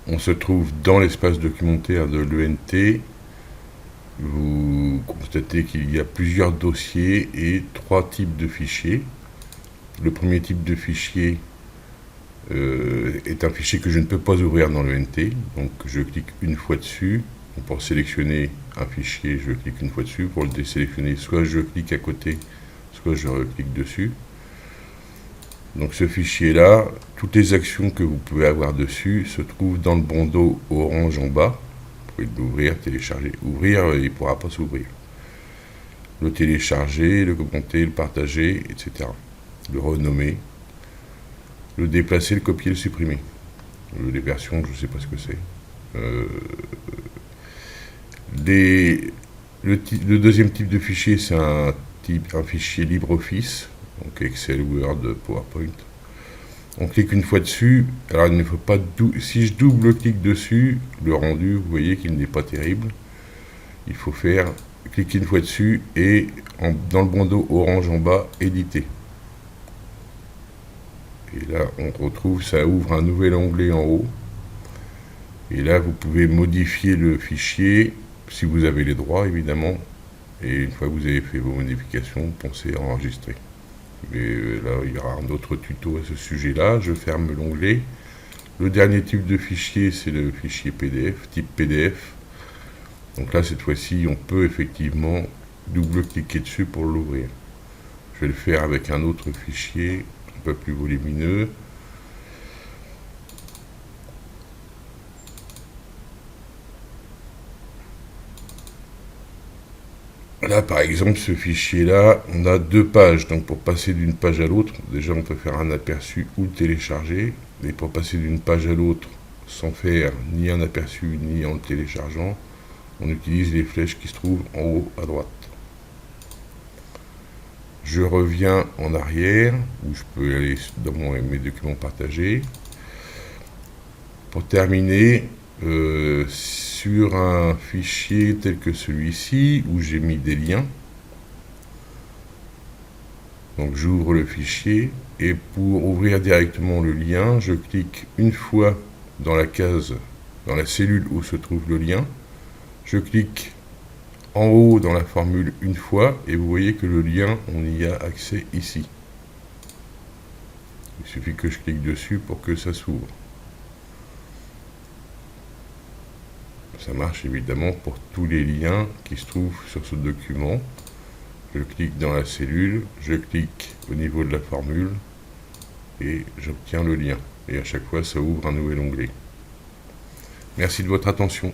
On se trouve dans l'espace documentaire de l'ENT. Vous constatez qu'il y a plusieurs dossiers et 3 types de fichiers. Le premier type de fichier est un fichier que je ne peux pas ouvrir dans l'ENT. Donc je clique une fois dessus. Pour sélectionner un fichier, je clique une fois dessus. Pour le désélectionner, soit je clique à côté, soit je clique dessus. Donc ce fichier-là, toutes les actions que vous pouvez avoir dessus se trouvent dans le bandeau orange en bas. Vous pouvez l'ouvrir, télécharger. Ouvrir, il ne pourra pas s'ouvrir. Le télécharger, le commenter, le partager, etc. Le renommer, le déplacer, le copier, le supprimer. Les versions, je ne sais pas ce que c'est. Le deuxième type de fichier, c'est un fichier LibreOffice, donc Excel, Word, PowerPoint. On clique une fois dessus. Alors il ne faut pas si je double-clique dessus, le rendu, vous voyez qu'il n'est pas terrible. Il faut cliquer une fois dessus et dans le bandeau orange en bas, éditer. Et là, on retrouve, ça ouvre un nouvel onglet en haut. Et là, vous pouvez modifier le fichier, si vous avez les droits, évidemment. Et une fois que vous avez fait vos modifications, pensez à enregistrer. Mais là, il y aura un autre tuto à ce sujet-là. Je ferme l'onglet. Le dernier type de fichier, c'est le fichier PDF, type PDF. Donc là, cette fois-ci, on peut effectivement double-cliquer dessus pour l'ouvrir. Je vais le faire avec un autre fichier, un peu plus volumineux. Là, par exemple, ce fichier-là, on a 2 pages. Donc, pour passer d'une page à l'autre, déjà, on peut faire un aperçu ou le télécharger. Mais pour passer d'une page à l'autre, sans faire ni un aperçu, ni en le téléchargeant, on utilise les flèches qui se trouvent en haut à droite. Je reviens en arrière, où je peux aller dans mes documents partagés. Pour terminer, sur un fichier tel que celui-ci, où j'ai mis des liens, donc j'ouvre le fichier, et pour ouvrir directement le lien, je clique une fois dans la case, dans la cellule où se trouve le lien, je clique en haut dans la formule une fois, et vous voyez que le lien, on y a accès ici. Il suffit que je clique dessus pour que ça s'ouvre. Ça marche évidemment pour tous les liens qui se trouvent sur ce document. Je clique dans la cellule, je clique au niveau de la formule et j'obtiens le lien. Et à chaque fois, ça ouvre un nouvel onglet. Merci de votre attention.